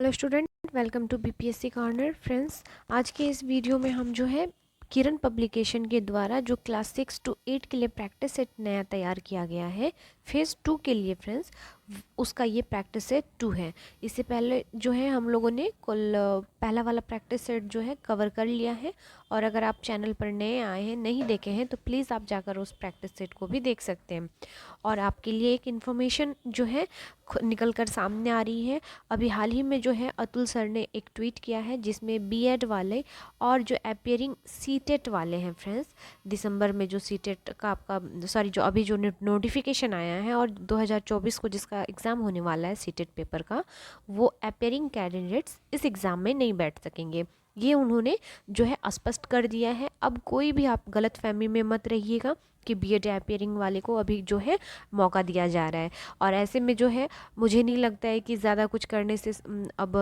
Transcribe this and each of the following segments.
Hello student, welcome to BPSC corner. Friends, आज के इस वीडियो में हम जो है किरण पब्लिकेशन के द्वारा जो क्लास 6 to 8 के लिए प्रैक्टिस सेट नया तैयार किया गया है फेज़ 2 के लिए फ्रेंड्स, उसका ये प्रैक्टिस सेट 2 है। इससे पहले जो है हम लोगों ने कुल पहला वाला प्रैक्टिस सेट जो है कवर कर लिया है। और अगर आप चैनल पर नए आए हैं, नहीं देखे हैं, तो प्लीज़ आप जाकर उस प्रैक्टिस सेट को भी देख सकते हैं। और आपके लिए एक इन्फॉर्मेशन जो है निकल कर सामने आ रही है। अभी हाल ही में जो है अतुल सर ने एक ट्वीट किया है जिसमें बीएड वाले और जो अपियरिंग सीटेट वाले हैं फ्रेंड्स, दिसंबर में जो सीटेट का आपका जो अभी जो नोटिफिकेशन आया है और 2024 को जिसका एग्ज़ाम होने वाला है सीटेट पेपर का, वो अपियरिंग कैंडिडेट्स इस एग्ज़ाम में नहीं बैठ सकेंगे। ये उन्होंने जो है स्पष्ट कर दिया है। अब कोई भी आप गलत फहमी में मत रहिएगा कि बीएड अपियरिंग वाले को अभी जो है मौका दिया जा रहा है। और ऐसे में जो है मुझे नहीं लगता है कि ज़्यादा कुछ करने से अब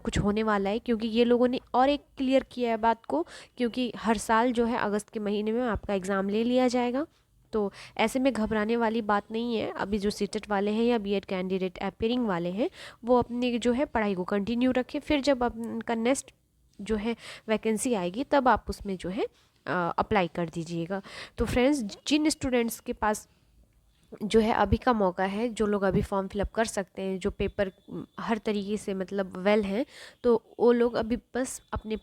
कुछ होने वाला है, क्योंकि ये लोगों ने और एक क्लियर किया है बात को, क्योंकि हर साल जो है अगस्त के महीने में आपका एग्ज़ाम ले लिया जाएगा। तो ऐसे में घबराने वाली बात नहीं है। अभी जो सीटेट वाले हैं या बीएड कैंडिडेट अपियरिंग वाले हैं, वो अपनी जो है पढ़ाई को कंटिन्यू रखें। फिर जब उनका नेक्स्ट जो है वैकेंसी आएगी तब आप उसमें जो है अप्लाई कर दीजिएगा। तो फ्रेंड्स, जिन स्टूडेंट्स के पास जो है अभी का मौका है, जो लोग अभी फॉर्म फिलअप कर सकते हैं, जो पेपर हर तरीके से मतलब वेल हैं, तो वो लोग अभी बस अपने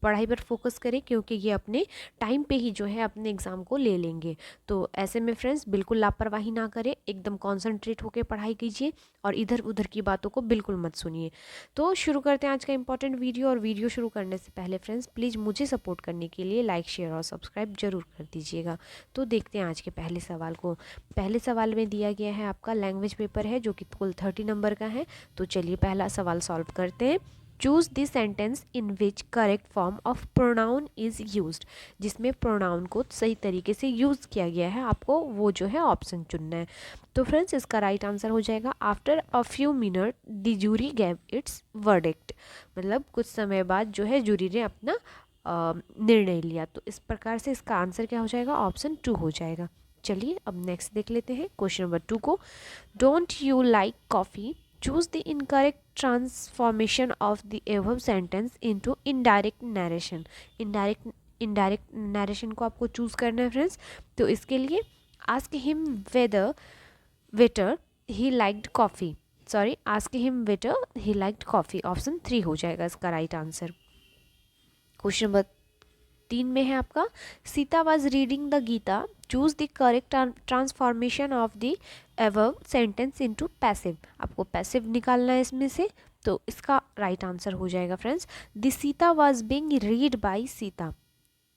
पढ़ाई पर फोकस करें, क्योंकि ये अपने टाइम पे ही जो है अपने एग्ज़ाम को ले लेंगे। तो ऐसे में फ्रेंड्स बिल्कुल लापरवाही ना करें, एकदम कॉन्सेंट्रेट होकर पढ़ाई कीजिए और इधर उधर की बातों को बिल्कुल मत सुनिए। तो शुरू करते हैं आज का इंपॉर्टेंट वीडियो। और वीडियो शुरू करने से पहले फ्रेंड्स, प्लीज़ मुझे सपोर्ट करने के लिए लाइक, शेयर और सब्सक्राइब जरूर कर दीजिएगा। तो देखते हैं आज के पहले सवाल को। पहले सवाल में दिया गया है आपका लैंग्वेज पेपर है, जो कि कुल 30 नंबर का है। तो चलिए पहला सवाल सॉल्व करते हैं। Choose the sentence in which correct form of pronoun is used. जिसमें प्रोनाउन को सही तरीके से यूज किया गया है, आपको वो जो है ऑप्शन चुनना है। तो फ्रेंड्स, इसका राइट आंसर हो जाएगा after a few minute the jury gave its verdict. मतलब कुछ समय बाद जो है जूरी ने अपना निर्णय लिया। तो इस प्रकार से इसका आंसर क्या हो जाएगा, ऑप्शन 2 हो जाएगा। चलिए अब नेक्स्ट देख लेते हैं क्वेश्चन नंबर 2 को। Don't you like coffee? Choose the incorrect transformation of the above sentence into indirect narration. Indirect narration को आपको चूज करना है फ्रेंड्स। तो इसके लिए ask him weather waiter he liked coffee, sorry ask him waiter he liked coffee, option 3 हो जाएगा इसका राइट आंसर। क्वेश्चन नंबर 3 में है आपका Sita was reading the Gita. Choose the correct transformation of the above sentence into passive. आपको passive निकालना है इसमें से। तो इसका राइट आंसर हो जाएगा friends, the Sita was being read by Sita.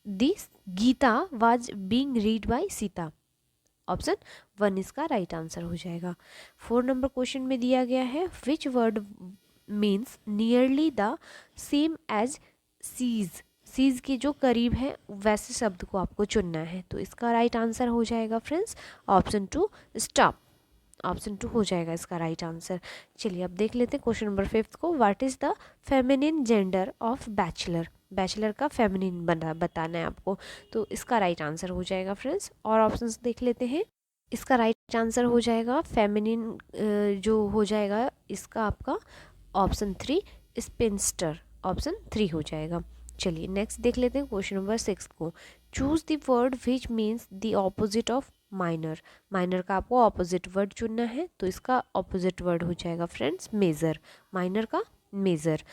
The Gita was being read by Sita, option 1 इसका राइट आंसर हो जाएगा। 4 नंबर क्वेश्चन में दिया गया है which word means nearly the same as seize. Seize के जो करीब है वैसे शब्द को आपको चुनना है। तो इसका राइट आंसर हो जाएगा फ्रेंड्स, ऑप्शन 2 स्टॉप। ऑप्शन 2 हो जाएगा इसका राइट आंसर। चलिए अब देख लेते हैं क्वेश्चन नंबर 5 को। What is the feminine gender of bachelor? Bachelor का फेमिनिन बताना है आपको। तो इसका राइट आंसर हो जाएगा फ्रेंड्स। और ऑप्शंस देख लेते हैं। इसका राइट आंसर हो जाएगा फेमिनिन, जो हो जाएगा इसका आपका ऑप्शन 3 स्पिंस्टर, ऑप्शन 3 हो जाएगा। चलिए नेक्स्ट देख लेते हैं क्वेश्चन नंबर 6 को। Choose the word which means the opposite of minor. Minor का आपको ऑपोजिट वर्ड चुनना है। तो इसका ऑपोजिट वर्ड हो जाएगा फ्रेंड्स मेजर, माइनर का मेजर।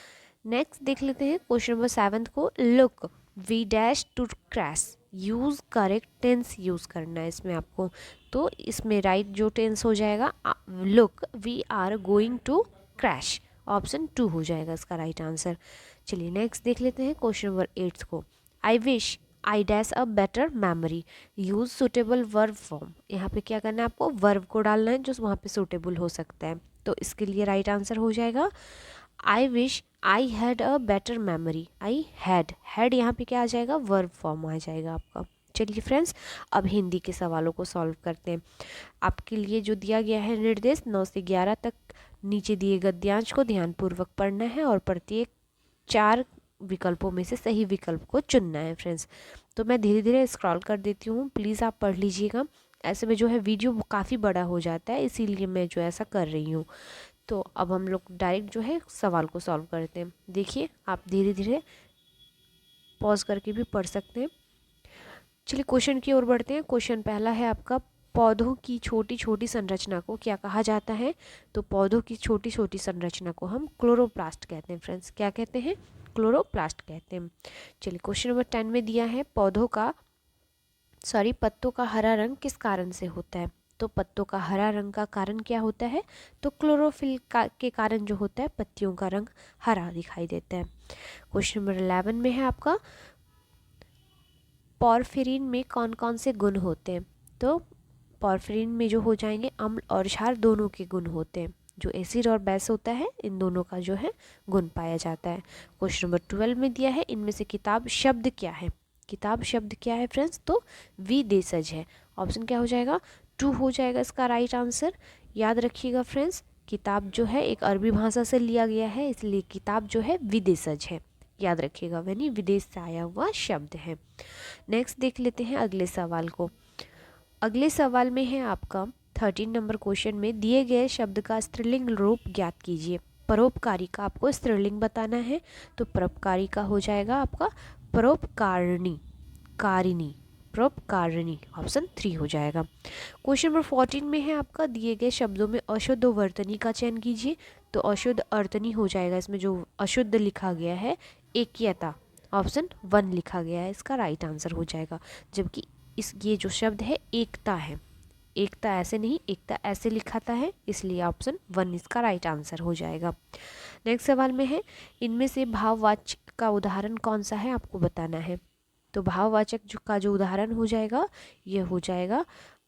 नेक्स्ट देख लेते हैं क्वेश्चन नंबर 7 को। Look we dash to crash. Use correct tense use करना है इसमें आपको। तो इसमें राइट जो टेंस हो जाएगा, look we are going to crash, option 2 हो जाएगा इसका राइट आंसर। चलिए नेक्स्ट देख लेते हैं क्वेश्चन नंबर 8 को। I wish I dash a better memory. Use suitable verb form. यहाँ पे क्या करना है आपको, वर्ब को डालना है जो वहाँ पे सुटेबल हो सकता है। तो इसके लिए राइट आंसर हो जाएगा I wish I had a better memory. I had यहाँ पे क्या आ जाएगा, वर्ब फॉर्म आ जाएगा आपका। चलिए फ्रेंड्स, अब हिंदी के सवालों को सॉल्व करते हैं। आपके लिए जो दिया गया है निर्देश 9 से 11 तक, नीचे दिए गद्यांश को ध्यानपूर्वक पढ़ना है और प्रत्येक 4 विकल्पों में से सही विकल्प को चुनना है फ्रेंड्स। तो मैं धीरे धीरे स्क्रॉल कर देती हूँ, प्लीज़ आप पढ़ लीजिएगा। ऐसे में जो है वीडियो काफ़ी बड़ा हो जाता है, इसीलिए मैं जो ऐसा कर रही हूँ। तो अब हम लोग डायरेक्ट जो है सवाल को सॉल्व करते हैं। देखिए, आप धीरे धीरे पॉज करके भी पढ़ सकते हैं। चलिए क्वेश्चन की ओर बढ़ते हैं। क्वेश्चन पहला है आपका, पौधों की छोटी छोटी संरचना को क्या कहा जाता है? तो पौधों की छोटी छोटी संरचना को हम क्लोरोप्लास्ट कहते हैं फ्रेंड्स। क्या कहते हैं? क्लोरोप्लास्ट कहते हैं। चलिए क्वेश्चन नंबर 10 में दिया है, पत्तों का हरा रंग किस कारण से होता है? तो पत्तों का हरा रंग का कारण क्या होता है? तो क्लोरोफिल के कारण जो होता है पत्तियों का रंग हरा दिखाई देता है। क्वेश्चन नंबर 11 में है आपका, पॉरफिरिन में कौन कौन से गुण होते हैं? तो पॉरफिरिन में जो हो जाएंगे अम्ल और क्षार दोनों के गुण होते हैं। जो एसिड और बेस होता है इन दोनों का जो है गुण पाया जाता है। क्वेश्चन नंबर 12 में दिया है, इनमें से किताब शब्द क्या है? किताब शब्द क्या है फ्रेंड्स? तो विदेशज है। ऑप्शन क्या हो जाएगा? 2 हो जाएगा इसका राइट आंसर। याद रखिएगा फ्रेंड्स, किताब जो है एक अरबी भाषा से लिया गया है, इसलिए किताब जो है विदेशज है। याद रखिएगा, यानी विदेश से आया हुआ शब्द है। नेक्स्ट देख लेते हैं अगले सवाल को। अगले सवाल में है आपका 13 नंबर क्वेश्चन में, दिए गए शब्द का स्त्रीलिंग रूप ज्ञात कीजिए। परोपकारी का आपको स्त्रीलिंग बताना है। तो परोपकारी का हो जाएगा आपका परोपकारिणी, कारिणी, परोपकारिणी। ऑप्शन 3 हो जाएगा। क्वेश्चन नंबर 14 में है आपका, दिए गए शब्दों में अशुद्ध वर्तनी का चयन कीजिए। तो अशुद्ध अर्तनी हो जाएगा, इसमें जो अशुद्ध लिखा गया है एकीयता, ऑप्शन 1 लिखा गया है, इसका राइट आंसर हो जाएगा। जबकि ये जो शब्द है एकता है, एकता ऐसे नहीं, एकता ऐसे लिखाता है, इसलिए ऑप्शन 1 इसका राइट आंसर हो जाएगा। नेक्स्ट सवाल में है, इनमें से भाववाचक का उदाहरण कौन सा है आपको बताना है। तो भाववाचक का जो उदाहरण हो जाएगा यह हो जाएगा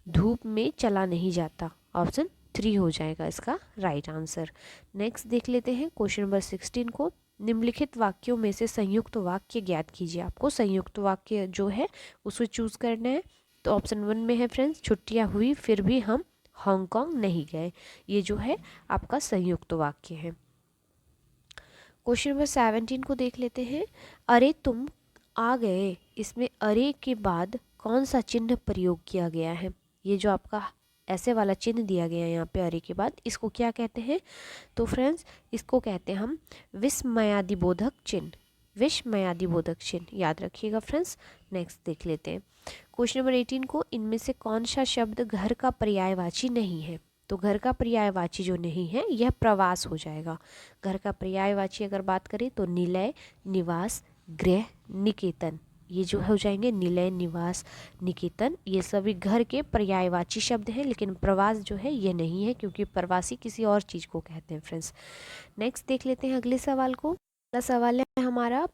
धूप में चला नहीं जाता। ऑप्शन 3 हो जाएगा इसका राइट आंसर। नेक्स्ट देख लेते हैं क्वेश्चन नंबर 16 को। निम्नलिखित वाक्यों में से संयुक्त वाक्य ज्ञात कीजिए। आपको संयुक्त वाक्य जो है उसको चूज करना है। तो ऑप्शन 1 में है फ्रेंड्स, छुट्टियां हुई फिर भी हम हांगकांग नहीं गए। ये जो है आपका संयुक्त वाक्य है। क्वेश्चन नंबर 17 को देख लेते हैं। अरे तुम आ गए, इसमें अरे के बाद कौन सा चिन्ह प्रयोग किया गया है? ये जो आपका ऐसे वाला चिन्ह दिया गया है यहाँ पे अरे के बाद, इसको क्या कहते हैं? तो फ्रेंड्स इसको कहते हैं हम विस्मयादिबोधक चिन्ह, विस्मयादिबोधक चिन्ह। याद रखिएगा फ्रेंड्स। नेक्स्ट देख लेते हैं क्वेश्चन नंबर 18 को। इनमें से कौन सा शब्द घर का पर्यायवाची नहीं है? तो घर का पर्यायवाची जो नहीं है यह प्रवास हो जाएगा। घर का पर्यायवाची अगर बात करें तो निलय, निवास, गृह, निकेतन, ये जो हो जाएंगे निलय, निवास, निकेतन, ये सभी घर के पर्यायवाची शब्द हैं। लेकिन प्रवास जो है ये नहीं है, क्योंकि प्रवासी किसी और चीज़ को कहते हैं फ्रेंड्स। नेक्स्ट देख लेते हैं अगले सवाल को। अगला सवाल है हमारा,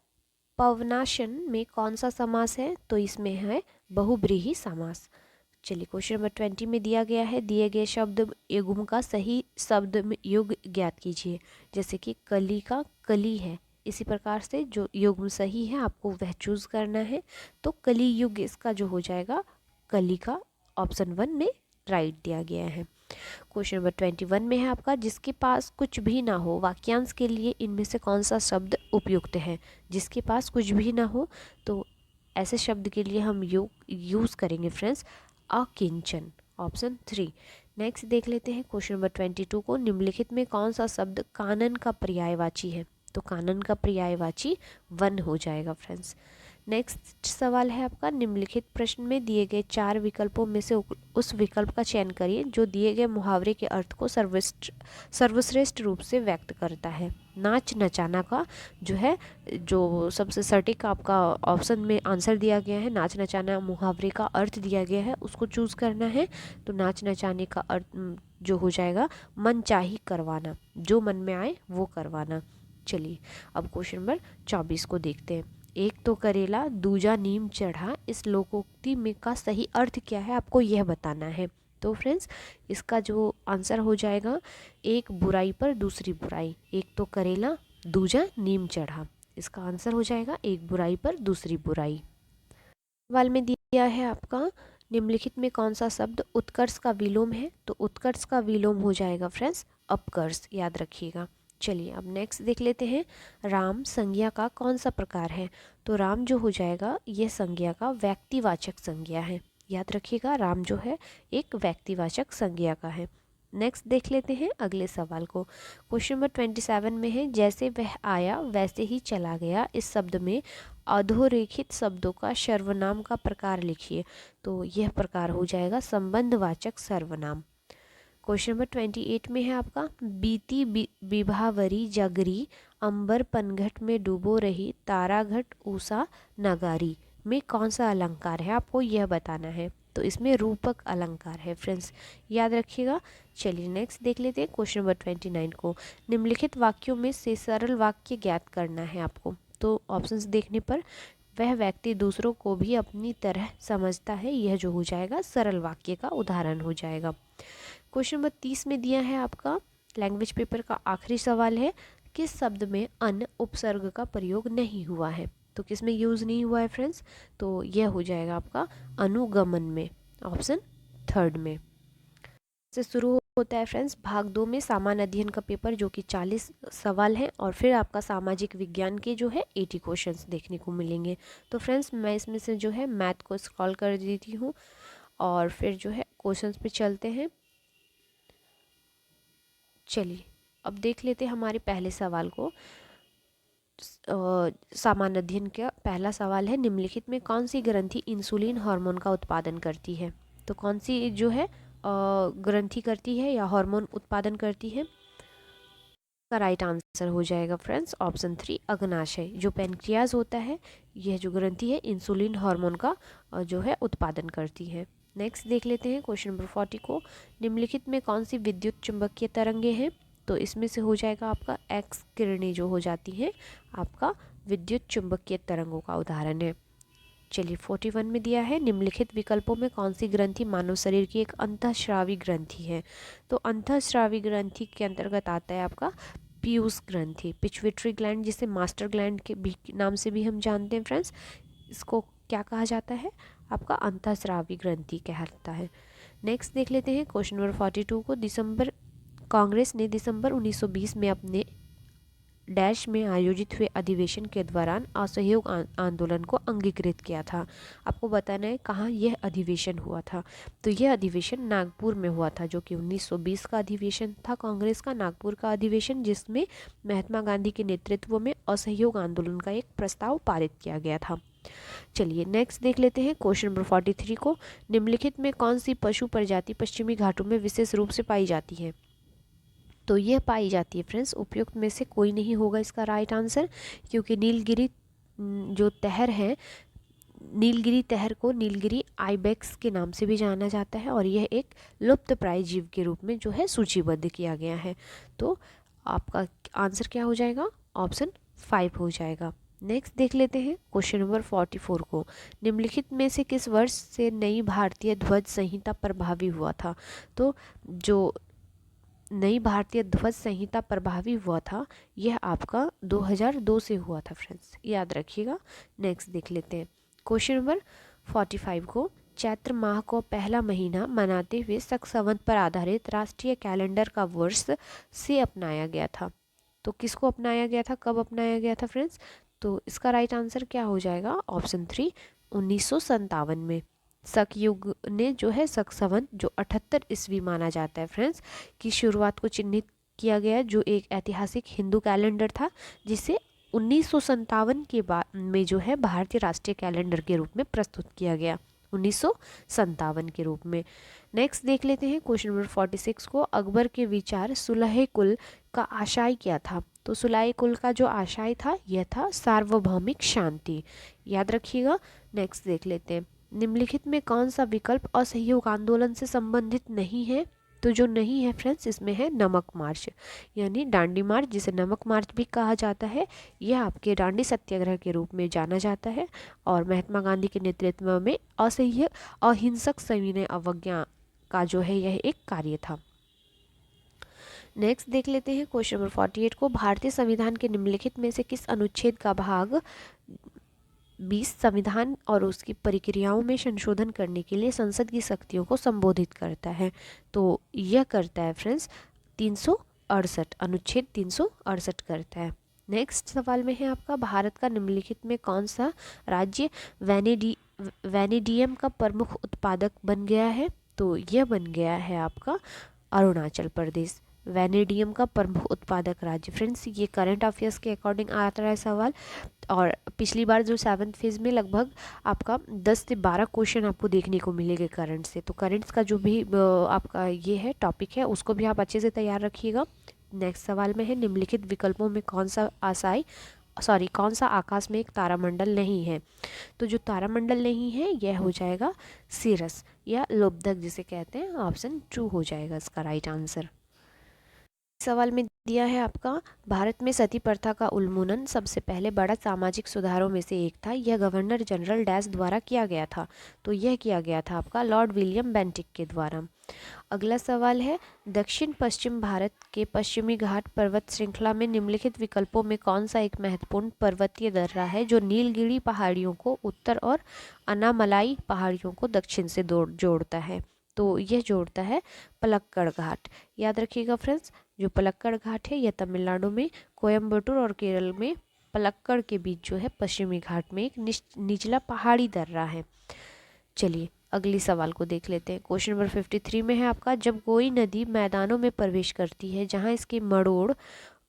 पवनाशन में कौन सा समास है? तो इसमें है बहुब्रीहि समास। चलिए क्वेश्चन नंबर 20 में दिया गया है, दिए गए शब्द युग्म का सही शब्द में युग ज्ञात कीजिए। जैसे कि कली का कली है, इसी प्रकार से जो युग्म सही है आपको वह चूज करना है। तो कली युग इसका जो हो जाएगा कली का, ऑप्शन 1 में राइट दिया गया है। क्वेश्चन नंबर 21 में है आपका, जिसके पास कुछ भी ना हो, वाक्यांश के लिए इनमें से कौन सा शब्द उपयुक्त है? जिसके पास कुछ भी ना हो, तो ऐसे शब्द के लिए हम यूज करेंगे फ्रेंड्स अकिंचन, ऑप्शन 3। नेक्स्ट देख लेते हैं क्वेश्चन नंबर 22 को। निम्नलिखित में कौन सा शब्द कानन का पर्यायवाची है? तो कानन का पर्यायवाची 1 हो जाएगा फ्रेंड्स। नेक्स्ट सवाल है आपका, निम्नलिखित प्रश्न में दिए गए 4 विकल्पों में से उस विकल्प का चयन करिए जो दिए गए मुहावरे के अर्थ को सर्वश्रेष्ठ रूप से व्यक्त करता है। नाच नचाना का जो है, जो सबसे सटीक आपका ऑप्शन में आंसर दिया गया है, नाच नचाना मुहावरे का अर्थ दिया गया है, उसको चूज करना है। तो नाच नचाने का अर्थ जो हो जाएगा मनचाही करवाना, जो मन में आए वो करवाना। चलिए अब क्वेश्चन नंबर 24 को देखते हैं। एक तो करेला दूजा नीम चढ़ा, इस लोकोक्ति में का सही अर्थ क्या है आपको यह बताना है। तो फ्रेंड्स इसका जो आंसर हो जाएगा, एक बुराई पर दूसरी बुराई, एक तो करेला दूजा नीम चढ़ा, इसका आंसर हो जाएगा एक बुराई पर दूसरी बुराई। सवाल में दिया है आपका, निम्नलिखित में कौन सा शब्द उत्कर्ष का विलोम है? तो उत्कर्ष का विलोम हो जाएगा फ्रेंड्स अपकर्ष, याद रखिएगा। चलिए अब नेक्स्ट देख लेते हैं, राम संज्ञा का कौन सा प्रकार है? तो राम जो हो जाएगा यह संज्ञा का व्यक्तिवाचक संज्ञा है। याद रखिएगा राम जो है एक व्यक्तिवाचक संज्ञा का है। नेक्स्ट देख लेते हैं अगले सवाल को। क्वेश्चन नंबर 27 में है, जैसे वह आया वैसे ही चला गया, इस शब्द में अधोरेखित शब्दों का सर्वनाम का प्रकार लिखिए। तो यह प्रकार हो जाएगा संबंधवाचक सर्वनाम। क्वेश्चन नंबर 28 में है आपका, बीती विभावरी जगरी, अंबर पनघट में डूबो रही, ताराघट उषा नगारी में कौन सा अलंकार है, आपको यह बताना है। तो इसमें रूपक अलंकार है फ्रेंड्स, याद रखिएगा। चलिए नेक्स्ट देख लेते हैं क्वेश्चन नंबर 29 को। निम्नलिखित वाक्यों में से सरल वाक्य ज्ञात करना है आपको। तो ऑप्शंस देखने पर, वह व्यक्ति दूसरों को भी अपनी तरह समझता है, यह जो हो जाएगा सरल वाक्य का उदाहरण हो जाएगा। क्वेश्चन नंबर 30 में दिया है आपका, लैंग्वेज पेपर का आखिरी सवाल है, किस शब्द में अन उपसर्ग का प्रयोग नहीं हुआ है। तो किस में यूज़ नहीं हुआ है फ्रेंड्स, तो यह हो जाएगा आपका अनुगमन में, ऑप्शन थर्ड में। से शुरू होता है फ्रेंड्स भाग 2 में सामान्य अध्ययन का पेपर, जो कि 40 सवाल हैं, और फिर आपका सामाजिक विज्ञान के जो है 80 क्वेश्चंस देखने को मिलेंगे। तो फ्रेंड्स मैं इसमें से जो है मैथ को स्क्रॉल कर देती हूँ और फिर जो है क्वेश्चंस पे चलते हैं। चलिए अब देख लेते हैं हमारे पहले सवाल को। सामान्य अध्ययन का पहला सवाल है, निम्नलिखित में कौन सी ग्रंथि इंसुलिन हार्मोन का उत्पादन करती है। तो कौन सी जो है ग्रंथि करती है या हार्मोन उत्पादन करती है, का राइट आंसर हो जाएगा फ्रेंड्स ऑप्शन 3 अग्नाशय। जो पेनक्रियाज होता है, यह जो ग्रंथि है इंसुलिन हार्मोन का जो है उत्पादन करती है। नेक्स्ट देख लेते हैं क्वेश्चन नंबर 40 को। निम्नलिखित में कौन सी विद्युत चुंबकीय तरंगे हैं। तो इसमें से हो जाएगा आपका एक्स किरणें जो हो जाती हैं आपका विद्युत चुंबकीय तरंगों का उदाहरण है। चलिए 41 में दिया है, निम्नलिखित विकल्पों में कौन सी ग्रंथि मानव शरीर की एक अंतःस्रावी ग्रंथि है। तो अंतःस्रावी ग्रंथि के अंतर्गत आता है आपका पीयूष ग्रंथि, पिट्यूटरी ग्लैंड जिसे मास्टर ग्लैंड के भी नाम से भी हम जानते हैं फ्रेंड्स। इसको क्या कहा जाता है, आपका अंतःस्रावी ग्रंथि कहलाता है। नेक्स्ट देख लेते हैं क्वेश्चन नंबर 42 को। कांग्रेस ने दिसंबर 1920 में अपने डैश में आयोजित हुए अधिवेशन के दौरान असहयोग आंदोलन को अंगीकृत किया था। आपको बताना है कहाँ यह अधिवेशन हुआ था। तो यह अधिवेशन नागपुर में हुआ था, जो कि 1920 का अधिवेशन था कांग्रेस का, नागपुर का अधिवेशन, जिसमें महात्मा गांधी के नेतृत्व में असहयोग आंदोलन का एक प्रस्ताव पारित किया गया था। चलिए नेक्स्ट देख लेते हैं क्वेश्चन नंबर 43 को। निम्नलिखित में कौन सी पशु प्रजाति पश्चिमी घाटों में विशेष रूप से पाई जाती है। तो यह पाई जाती है फ्रेंड्स, उपयुक्त में से कोई नहीं होगा इसका राइट आंसर, क्योंकि नीलगिरी जो तहर है, नीलगिरी तहर को नीलगिरी आइबेक्स के नाम से भी जाना जाता है, और यह एक लुप्तप्राय जीव के रूप में जो है सूचीबद्ध किया गया है। तो आपका आंसर क्या हो जाएगा, ऑप्शन 5 हो जाएगा। नेक्स्ट देख लेते हैं क्वेश्चन नंबर 44 को। निम्नलिखित में से किस वर्ष से नई भारतीय ध्वज संहिता प्रभावी हुआ था। तो जो नई भारतीय ध्वज संहिता प्रभावी हुआ था, यह आपका 2002 से हुआ था फ्रेंड्स, याद रखिएगा। नेक्स्ट देख लेते हैं क्वेश्चन नंबर 45 को। चैत्र माह को पहला महीना मनाते हुए शक संवत पर आधारित राष्ट्रीय कैलेंडर का वर्ष से अपनाया गया था। तो किसको अपनाया गया था, कब अपनाया गया था फ्रेंड्स। तो इसका राइट आंसर क्या हो जाएगा, ऑप्शन 3 1957 में। शक युग ने जो है शक संवत जो 78 ईस्वी माना जाता है फ्रेंड्स की शुरुआत को चिन्हित किया गया, जो एक ऐतिहासिक हिंदू कैलेंडर था, जिसे 1957 के बाद में जो है भारतीय राष्ट्रीय कैलेंडर के रूप में प्रस्तुत किया गया, 1957 के रूप में। नेक्स्ट देख लेते हैं क्वेश्चन नंबर 46 को। अकबर के विचार सुलह कुल का आशय क्या था। तो सुलह कुल का जो आशय था, यह था सार्वभौमिक शांति, याद रखिएगा। नेक्स्ट देख लेते हैं, निम्नलिखित में कौन सा विकल्प असहयोग आंदोलन से संबंधित नहीं है। तो जो नहीं है फ्रेंड्स, इसमें है नमक मार्च, यानी डांडी मार्च, जिसे नमक मार्च भी कहा जाता है। यह आपके डांडी सत्याग्रह के रूप में जाना जाता है, और महात्मा गांधी के नेतृत्व में असह्य अहिंसक सविनय अवज्ञा का जो है यह एक कार्य था। नेक्स्ट देख लेते हैं क्वेश्चन नंबर 48 को। भारतीय संविधान के निम्नलिखित में से किस अनुच्छेद का भाग 20 संविधान और उसकी प्रक्रियाओं में संशोधन करने के लिए संसद की शक्तियों को संबोधित करता है। तो यह करता है फ्रेंड्स 368, अनुच्छेद 368 करता है। नेक्स्ट सवाल में है आपका, भारत का निम्नलिखित में कौन सा राज्य वैनेडियम का प्रमुख उत्पादक बन गया है। तो यह बन गया है आपका अरुणाचल प्रदेश। वेनेडियम का प्रमुख उत्पादक राज्य। फ्रेंड्स ये करंट अफेयर्स के अकॉर्डिंग आता है सवाल, और पिछली बार जो 7th फेज में लगभग आपका 10 से 12 क्वेश्चन आपको देखने को मिलेंगे करंट से। तो करंट्स का जो भी आपका ये है टॉपिक है उसको भी आप अच्छे से तैयार रखिएगा। नेक्स्ट सवाल में है, निम्नलिखित विकल्पों में कौन सा आकाश में एक तारामंडल नहीं है। तो जो तारामंडल नहीं है यह हो जाएगा सीरस या लोब्धक जिसे कहते हैं। ऑप्शन 2 हो जाएगा इसका राइट आंसर। सवाल में दिया है आपका, भारत में सती प्रथा का उन्मूलन सबसे पहले बड़ा सामाजिक सुधारों में से एक था। यह गवर्नर जनरल डैश द्वारा किया गया था। तो यह किया गया था आपका लॉर्ड विलियम बेंटिक के द्वारा। अगला सवाल है, दक्षिण पश्चिम भारत के पश्चिमी घाट पर्वत श्रृंखला में निम्नलिखित विकल्पों में कौन सा एक महत्वपूर्ण पर्वतीय दर्रा है जो नीलगिरी पहाड़ियों को उत्तर और अनामलाई पहाड़ियों को दक्षिण से जोड़ता है। तो यह जोड़ता है पलक्कड़ घाट। याद रखिएगा फ्रेंड्स, जो पलक्कड़ घाट है यह तमिलनाडु में कोयम्बटूर और केरल में पलक्कड़ के बीच जो है पश्चिमी घाट में एक निचला पहाड़ी दर्रा है। चलिए अगली सवाल को देख लेते हैं। क्वेश्चन नंबर 53 में है आपका, जब कोई नदी मैदानों में प्रवेश करती है जहां इसके मरोड़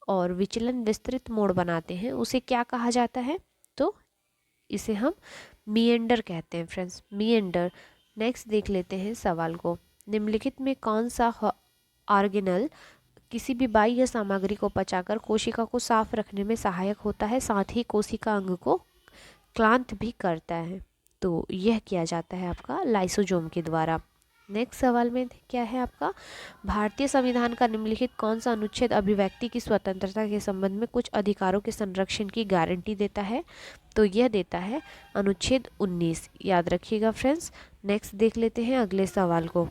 और विचलन विस्तृत मोड़ बनाते हैं उसे क्या कहा जाता है। तो इसे हम मिएंडर कहते हैं फ्रेंड्स, मिएंडर। नेक्स्ट देख लेते हैं सवाल को, निम्नलिखित में कौन सा ऑर्गेनल किसी भी बाह्य सामग्री को पचाकर कोशिका को साफ रखने में सहायक होता है, साथ ही कोशिका अंग को क्लांत भी करता है। तो यह किया जाता है आपका लाइसोजोम के द्वारा। नेक्स्ट सवाल में क्या है आपका, भारतीय संविधान का निम्नलिखित कौन सा अनुच्छेद अभिव्यक्ति की स्वतंत्रता के संबंध में कुछ अधिकारों के संरक्षण की गारंटी देता है। तो यह देता है अनुच्छेद 19। याद रखिएगा फ्रेंड्स। नेक्स्ट देख लेते हैं अगले सवाल को।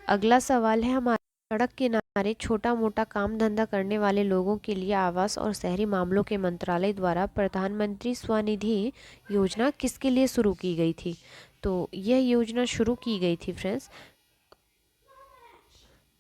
अगला सवाल है हमारा, सड़क किनारे छोटा मोटा काम धंधा करने वाले लोगों के लिए आवास और शहरी मामलों के मंत्रालय द्वारा प्रधानमंत्री स्वनिधि योजना किसके लिए शुरू की गई थी। तो यह योजना शुरू की गई थी फ्रेंड्स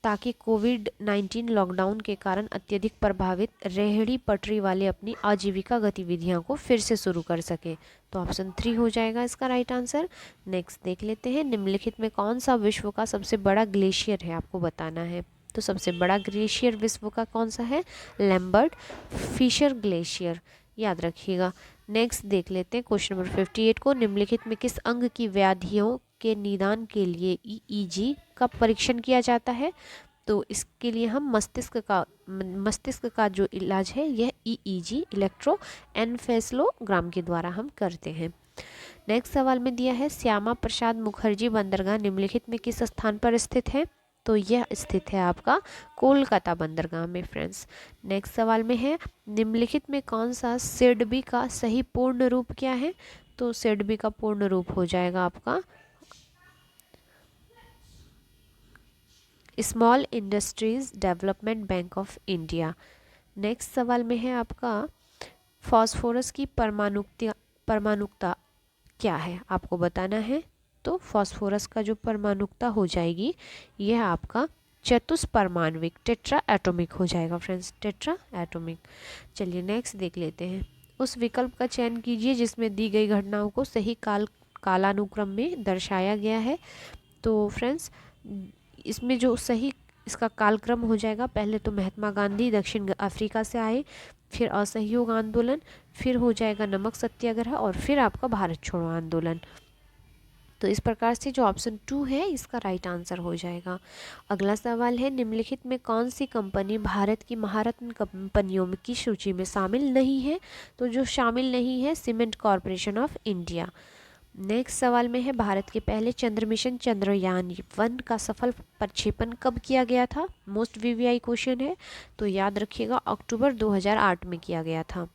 ताकि कोविड-19 लॉकडाउन के कारण अत्यधिक प्रभावित रेहड़ी पटरी वाले अपनी आजीविका गतिविधियों को फिर से शुरू कर सके। तो ऑप्शन 3 हो जाएगा इसका राइट आंसर। नेक्स्ट देख लेते हैं, निम्नलिखित में कौन सा विश्व का सबसे बड़ा ग्लेशियर है, आपको बताना है। तो सबसे बड़ा ग्लेशियर विश्व का कौन सा है, लैम्बर्ट फिशर ग्लेशियर। याद रखिएगा। नेक्स्ट देख लेते हैं क्वेश्चन नंबर 58 को, निम्नलिखित में किस अंग की व्याधियों के निदान के लिए ईईजी का परीक्षण किया जाता है। तो इसके लिए हम मस्तिष्क का जो इलाज है यह ईईजी इलेक्ट्रोएन्सेफेलोग्राम के द्वारा हम करते हैं। नेक्स्ट सवाल में दिया है, श्यामा प्रसाद मुखर्जी बंदरगाह निम्नलिखित में किस स्थान पर स्थित है। तो यह स्थित है आपका कोलकाता बंदरगाह में फ्रेंड्स। नेक्स्ट सवाल में है, निम्नलिखित में कौन सा सिडबी का सही पूर्ण रूप क्या है। तो सिडबी का पूर्ण रूप हो जाएगा आपका small industries development bank of India. Next सवाल में है आपका, फास्फोरस की परमाणुकता क्या है, आपको बताना है। तो फास्फोरस का जो परमाणुकता हो जाएगी यह आपका चतुष्परमाणविक टेट्रा एटॉमिक हो जाएगा फ्रेंड्स, टेट्रा एटॉमिक। चलिए नेक्स्ट देख लेते हैं, उस विकल्प का चयन कीजिए जिसमें दी गई घटनाओं को सही कालानुक्रम में दर्शाया गया है। तो फ्रेंड्स इसमें जो सही इसका कालक्रम हो जाएगा, पहले तो महात्मा गांधी दक्षिण अफ्रीका से आए, फिर असहयोग आंदोलन, फिर हो जाएगा नमक सत्याग्रह और फिर आपका भारत छोड़ो आंदोलन। तो इस प्रकार से जो ऑप्शन 2 है इसका राइट आंसर हो जाएगा। अगला सवाल है, निम्नलिखित में कौन सी कंपनी भारत की महारत्न कंपनियों की सूची में शामिल नहीं है। तो जो शामिल नहीं है, cement corporation of India. Next सवाल में है, भारत के पहले चंद्र मिशन चंद्रयान-1 का सफल प्रक्षेपण कब किया गया था। मोस्ट वीवीआई क्वेश्चन है, तो याद रखिएगा अक्टूबर 2008 में किया गया था।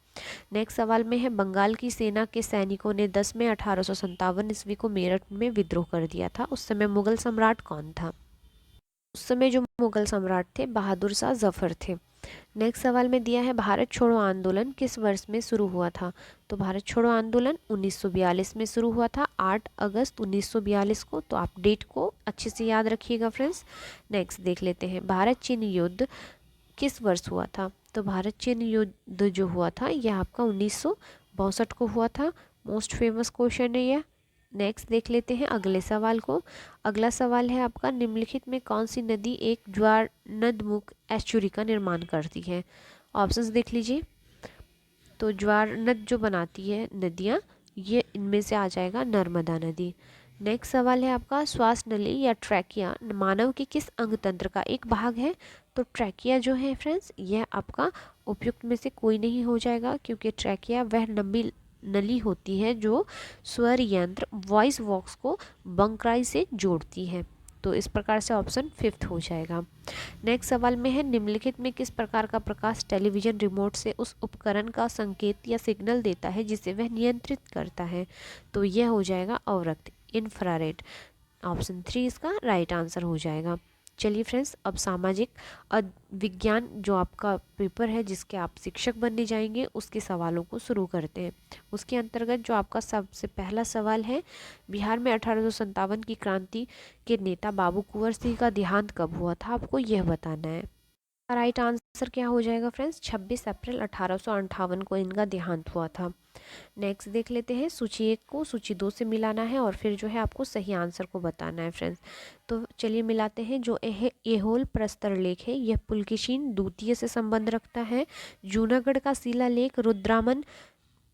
नेक्स्ट सवाल में है, बंगाल की सेना के सैनिकों ने 10 मई 1857 ईस्वी को मेरठ में विद्रोह कर दिया था। उस समय मुगल सम्राट कौन था। उस समय जो मुगल सम्राट थे बहादुर शाह जफर थे। नेक्स्ट सवाल में दिया है, भारत छोड़ो आंदोलन किस वर्ष में शुरू हुआ था। तो भारत छोड़ो आंदोलन 1942 में शुरू हुआ था, 8 अगस्त 1942 को। तो आप डेट को अच्छे से याद रखिएगा फ्रेंड्स। नेक्स्ट देख लेते हैं, भारत चीन युद्ध किस वर्ष हुआ था। तो भारत चीन युद्ध जो हुआ था यह आपका 1962 को हुआ था। मोस्ट फेमस क्वेश्चन है यह। नेक्स्ट देख लेते हैं अगले सवाल को। अगला सवाल है आपका, निम्नलिखित में कौन सी नदी एक ज्वार नदमुख एस्चुरी का निर्माण करती है? ऑप्शंस देख लीजिए। तो ज्वार नद जो बनाती है नदियाँ, ये इनमें से आ जाएगा नर्मदा नदी। नेक्स्ट सवाल है आपका, श्वास नली या ट्रैकिया मानव के किस अंग तंत्र का एक भाग है? तो ट्रैकिया जो है फ्रेंड्स, यह आपका उपयुक्त में से कोई नहीं हो जाएगा, क्योंकि ट्रैकिया वह लंबी नली होती है जो स्वर यंत्र वॉइस बॉक्स को बंकराई से जोड़ती है। तो इस प्रकार से ऑप्शन 5 हो जाएगा। नेक्स्ट सवाल में है, निम्नलिखित में किस प्रकार का प्रकाश टेलीविजन रिमोट से उस उपकरण का संकेत या सिग्नल देता है जिसे वह नियंत्रित करता है? तो यह हो जाएगा अवरक्त, इंफ्रारेड। ऑप्शन 3 इसका राइट आंसर हो जाएगा। चलिए फ्रेंड्स, अब सामाजिक विज्ञान जो आपका पेपर है जिसके आप शिक्षक बनने जाएंगे, उसके सवालों को शुरू करते हैं। उसके अंतर्गत जो आपका सबसे पहला सवाल है, बिहार में 1857 की क्रांति के नेता बाबू कुंवर सिंह का देहांत कब हुआ था? आपको यह बताना है। राइट आंसर क्या हो जाएगा फ्रेंड्स? 26 अप्रैल 1858 को इनका देहांत हुआ था। नेक्स्ट देख लेते हैं, सूची 1 को सूची 2 से मिलाना है और फिर जो है आपको सही आंसर को बताना है फ्रेंड्स। तो चलिए मिलाते हैं। जो एहोल प्रस्तर लेख है, यह पुलकेशिन द्वितीय से संबंध रखता है। जूनागढ़ का शिलालेख रुद्रामन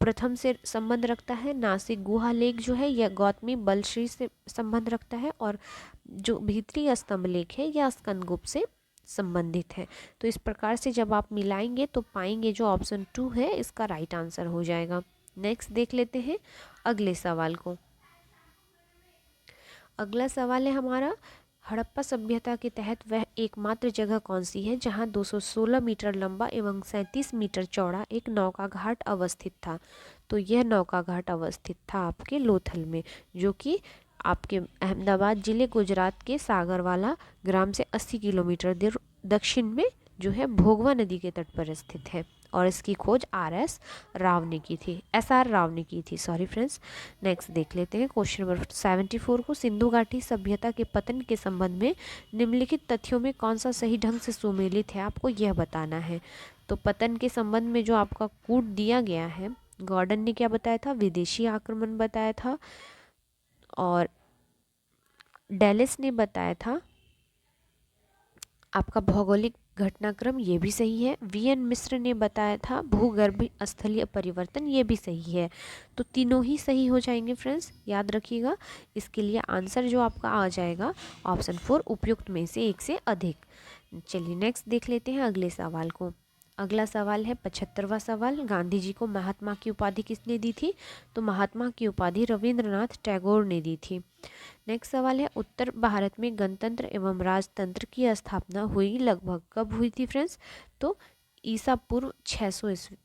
प्रथम से संबंध रखता है। नासिक गुहा लेख जो है यह गौतमी बलश्री से संबंध रखता है। और जो भीतरी स्तंभ लेख है यह स्कंदगुप्त से संबंधित है। तो इस प्रकार से जब आप मिलाएंगे तो पाएंगे जो ऑप्शन 2 है इसका राइट आंसर हो जाएगा। नेक्स्ट देख लेते हैं अगले सवाल को। अगला सवाल है हमारा, हड़प्पा सभ्यता के तहत वह एकमात्र जगह कौन सी है जहां 216 मीटर लंबा एवं 37 मीटर चौड़ा एक नौका घाट अवस्थित था? तो यह नौका घाट अवस्थित था आपके लोथल में, जो कि आपके अहमदाबाद जिले गुजरात के सागरवाला ग्राम से 80 किलोमीटर दूर दक्षिण में जो है भोगवा नदी के तट पर स्थित है। और इसकी खोज SR राव ने की थी, सॉरी फ्रेंड्स। नेक्स्ट देख लेते हैं क्वेश्चन नंबर 74 को, सिंधु घाटी सभ्यता के पतन के संबंध में निम्नलिखित तथ्यों में कौन सा सही ढंग से सुमेलित है? आपको यह बताना है। तो पतन के संबंध में जो आपका कूट दिया गया है, गॉर्डन ने क्या बताया था? विदेशी आक्रमण बताया था। और डेलिस ने बताया था आपका भौगोलिक घटनाक्रम, ये भी सही है। VN मिश्र ने बताया था भूगर्भीय स्थलीय परिवर्तन, ये भी सही है। तो तीनों ही सही हो जाएंगे फ्रेंड्स, याद रखिएगा। इसके लिए आंसर जो आपका आ जाएगा ऑप्शन 4, उपयुक्त में से एक से अधिक। चलिए नेक्स्ट देख लेते हैं अगले सवाल को। अगला सवाल है 75वां सवाल, गांधी जी को महात्मा की उपाधि किसने दी थी? तो महात्मा की उपाधि रविंद्रनाथ टैगोर ने दी थी। नेक्स्ट सवाल है, उत्तर भारत में गणतंत्र एवं राजतंत्र की स्थापना हुई लगभग कब हुई थी फ्रेंड्स? तो ईसा पूर्व 600 ईस्वी।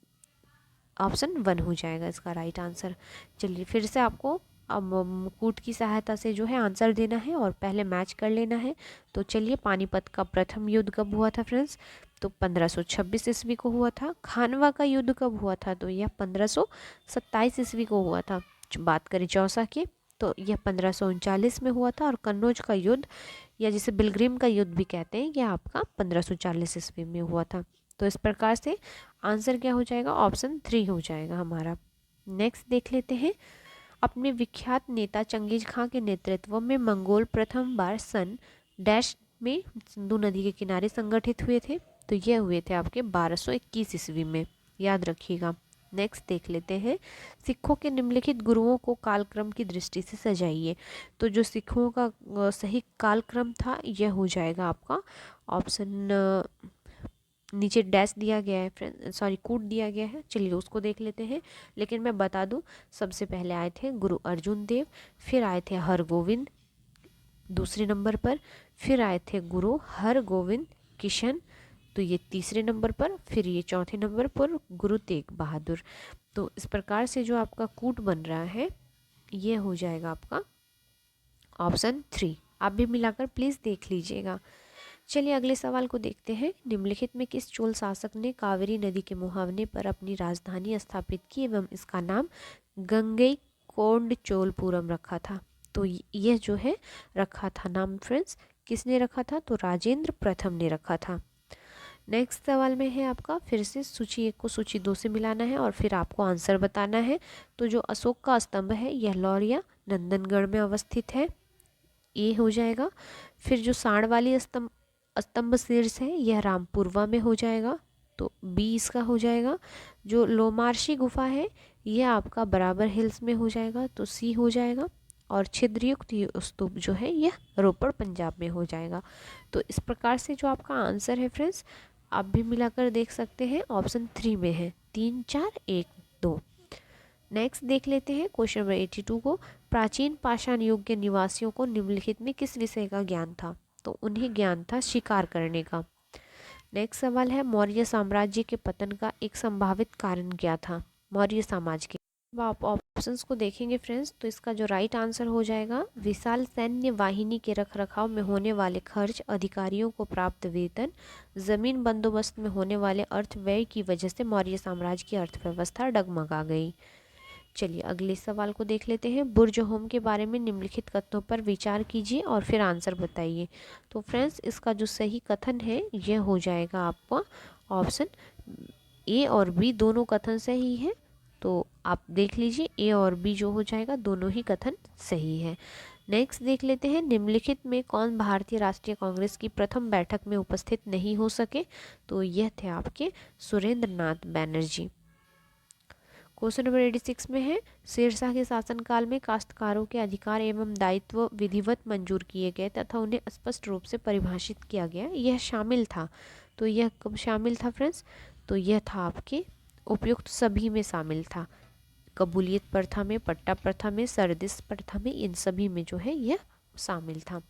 ऑप्शन 1 हो जाएगा इसका राइट आंसर। चलिए फिर से आपको अब कूट की सहायता से जो है आंसर देना है और पहले मैच कर लेना है। तो चलिए, पानीपत का प्रथम युद्ध कब हुआ था फ्रेंड्स? तो 1526 ईस्वी को हुआ था। खानवा का युद्ध कब हुआ था? तो यह 1527 ईस्वी को हुआ था। बात करें चौसा की, तो यह 1539 में हुआ था। और कन्नौज का युद्ध, या जिसे बिलग्रिम का युद्ध भी कहते हैं, यह आपका 1540 ईस्वी में हुआ था। तो इस प्रकार से आंसर क्या हो जाएगा? ऑप्शन 3 हो जाएगा हमारा। नेक्स्ट देख लेते हैं, अपने विख्यात नेता चंगेज खां के नेतृत्व में मंगोल प्रथम बार सन डैश में सिंधु नदी के किनारे संगठित हुए थे। तो ये हुए थे आपके 1221 ईस्वी में, याद रखिएगा। नेक्स्ट देख लेते हैं, सिखों के निम्नलिखित गुरुओं को कालक्रम की दृष्टि से सजाइए। तो जो सिखों का सही कालक्रम था यह हो जाएगा आपका ऑप्शन, नीचे डैश दिया गया है फ्रेंड, सॉरी कूट दिया गया है। चलिए उसको देख लेते हैं। लेकिन मैं बता दूं, सबसे पहले आए थे गुरु अर्जुन देव, फिर आए थे हरगोविंद दूसरे नंबर पर, फिर आए थे गुरु हरगोविंद किशन, तो ये तीसरे नंबर पर, फिर ये चौथे नंबर पर गुरु तेग बहादुर। तो इस प्रकार से जो आपका कूट बन रहा है ये हो जाएगा आपका ऑप्शन 3। आप भी मिलाकर प्लीज़ देख लीजिएगा। चलिए अगले सवाल को देखते हैं, निम्नलिखित में किस चोल शासक ने कावेरी नदी के मुहावने पर अपनी राजधानी स्थापित की एवं इसका नाम गंगईकोंडचोलपुरम रखा था? तो यह जो है रखा था नाम फ्रेंड्स, किसने रखा था? तो राजेंद्र प्रथम ने रखा था। नेक्स्ट सवाल में है आपका, फिर से सूची 1 को सूची 2 से मिलाना है और फिर आपको आंसर बताना है। तो जो अशोक का स्तंभ है यह लौरिया नंदनगढ़ में अवस्थित है, ए हो जाएगा। फिर जो सांड वाली स्तंभ शीर्ष है यह रामपुरवा में हो जाएगा, तो बी इसका हो जाएगा। जो लोमार्शी गुफा है यह आपका बराबर हिल्स में हो जाएगा, तो सी हो जाएगा। और छिद्रयुक्त स्तूप जो है यह रोपड़ पंजाब में हो जाएगा। तो इस प्रकार से जो आपका आंसर है फ्रेंड्स, आप भी मिलाकर देख सकते हैं, ऑप्शन 3 में है, 3 4 1 2। नेक्स्ट देख लेते हैं क्वेश्चन नंबर 82 को। प्राचीन पाषाण युग के निवासियों को निम्नलिखित में किस विषय का ज्ञान था? तो उन्हें ज्ञान था शिकार करने का। नेक्स्ट सवाल है, मौर्य साम्राज्य के पतन का एक संभावित कारण क्या था? मौर्य साम्राज्य के, अब आप ऑप्शंस को देखेंगे फ्रेंड्स, तो इसका जो राइट आंसर हो जाएगा, विशाल सैन्य वाहिनी के रखरखाव में होने वाले खर्च, अधिकारियों को प्राप्त वेतन, जमीन बंदोबस्त में होने वाले अर्थ व्यय की वजह से मौर्य साम्राज्य की अर्थव्यवस्था डगमगा गई। चलिए अगले सवाल को देख लेते हैं। बुर्जहोम के बारे में निम्नलिखित कथनों पर विचार कीजिए और फिर आंसर बताइए। तो फ्रेंड्स इसका जो सही कथन है यह हो जाएगा आपका ऑप्शन ए और बी, दोनों कथन सही है। तो आप देख लीजिए ए और बी जो हो जाएगा, दोनों ही कथन सही है। नेक्स्ट देख लेते हैं, निम्नलिखित में कौन भारतीय राष्ट्रीय कांग्रेस की प्रथम बैठक में उपस्थित नहीं हो सके? तो यह थे आपके सुरेंद्र नाथ बैनर्जी। क्वेश्चन नंबर 86 में है, शेरशाह के शासनकाल में काश्तकारों के अधिकार एवं दायित्व विधिवत मंजूर किए गए तथा उन्हें स्पष्ट रूप से परिभाषित किया गया, यह शामिल था। तो यह कब शामिल था फ्रेंड्स? तो यह था आपके उपयुक्त सभी में शामिल था। कबूलियत प्रथा में, पट्टा प्रथा में, सरदिस प्रथा में, इन सभी में जो है यह शामिल था।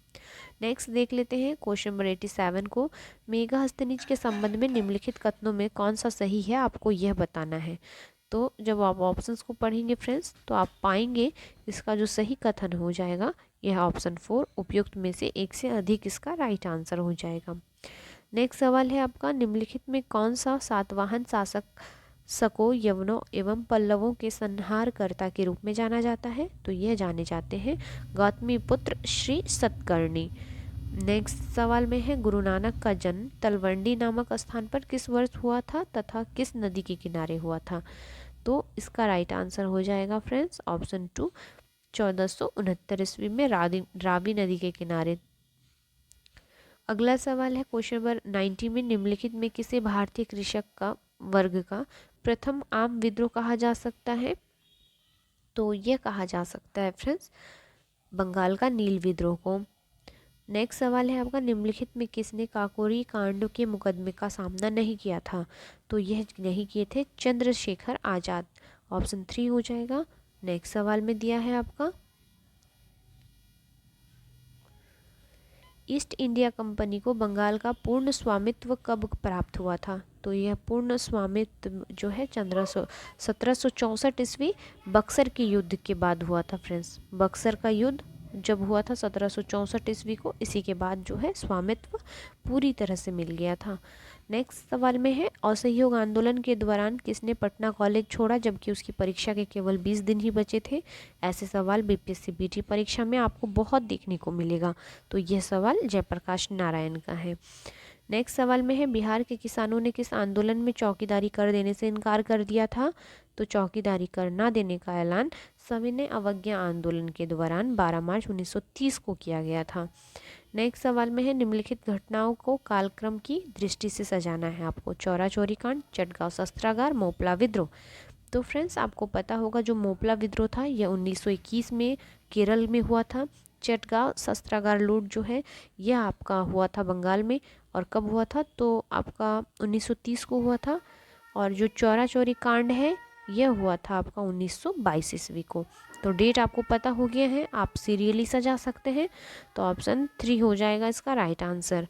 नेक्स्ट देख लेते हैं क्वेश्चन नंबर 87 को। मेघास्तनीज के संबंध में निम्नलिखित कथनों में कौन सा सही है, आपको यह बताना है। तो जब आप ऑप्शंस को पढ़ेंगे फ्रेंड्स, तो आप पाएंगे इसका जो सही कथन हो जाएगा यह ऑप्शन 4, उपयुक्त में से एक से अधिक इसका राइट आंसर हो जाएगा। नेक्स्ट सवाल है आपका, निम्नलिखित में कौन सा सातवाहन शासक सको, यवनों एवं पल्लवों के संहारकर्ता के रूप में जाना जाता है? तो यह जाने जाते हैं गौतमी पुत्र श्री सतकर्णी। नेक्स्ट सवाल में है, गुरु नानक का जन्म तलवंडी नामक स्थान पर किस वर्ष हुआ था तथा किस नदी के किनारे हुआ था? तो इसका राइट आंसर हो जाएगा फ्रेंड्स ऑप्शन 2, 1469 ईस्वी में रावी नदी के किनारे। अगला सवाल है क्वेश्चन नंबर 90 में, निम्नलिखित में किसे भारतीय कृषक का वर्ग का प्रथम आम विद्रोह कहा जा सकता है? तो यह कहा जा सकता है फ्रेंड्स बंगाल का नील विद्रोह को। नेक्स्ट सवाल है आपका, निम्नलिखित में किसने काकोरी कांड के मुकदमे का सामना नहीं किया था? तो यह नहीं किए थे चंद्रशेखर आजाद, ऑप्शन 3 हो जाएगा। नेक्स्ट सवाल में दिया है आपका, ईस्ट इंडिया कंपनी को बंगाल का पूर्ण स्वामित्व कब प्राप्त हुआ था? तो यह पूर्ण स्वामित्व जो है 1764 ईस्वी बक्सर के युद्ध के बाद हुआ था फ्रेंड्स। बक्सर का युद्ध जब हुआ था 1764 ईस्वी को, इसी के बाद जो है स्वामित्व पूरी तरह से मिल गया था। नेक्स्ट सवाल में है, असहयोग आंदोलन के दौरान किसने पटना कॉलेज छोड़ा जबकि उसकी परीक्षा के केवल 20 दिन ही बचे थे? ऐसे सवाल बीपीएससी बीटी परीक्षा में आपको बहुत देखने को मिलेगा। तो यह सवाल जयप्रकाश नारायण का है। नेक्स्ट सवाल में है, बिहार के किसानों ने किस आंदोलन में चौकीदारी कर देने से इनकार कर दिया था? तो चौकीदारी कर ना देने का ऐलान सविनय अवज्ञा आंदोलन के दौरान 12 मार्च 1930 को किया गया था। नेक्स्ट सवाल में है, निम्नलिखित घटनाओं को कालक्रम की दृष्टि से सजाना है आपको। चौरा चौरी कांड, चटगांव शस्त्रागार, मोपला विद्रोह। तो फ्रेंड्स आपको पता होगा जो मोपला विद्रोह था यह 1921 में केरल में हुआ था। चटगांव शस्त्रागार लूट जो है यह आपका हुआ था बंगाल में। और कब हुआ था? तो आपका 1930 को हुआ था। और जो चौरा चौरी कांड है यह हुआ था आपका 1922 ईस्वी को। तो डेट आपको पता हो गया है, आप सीरियली सजा सकते हैं। तो ऑप्शन 3 हो जाएगा इसका राइट आंसर।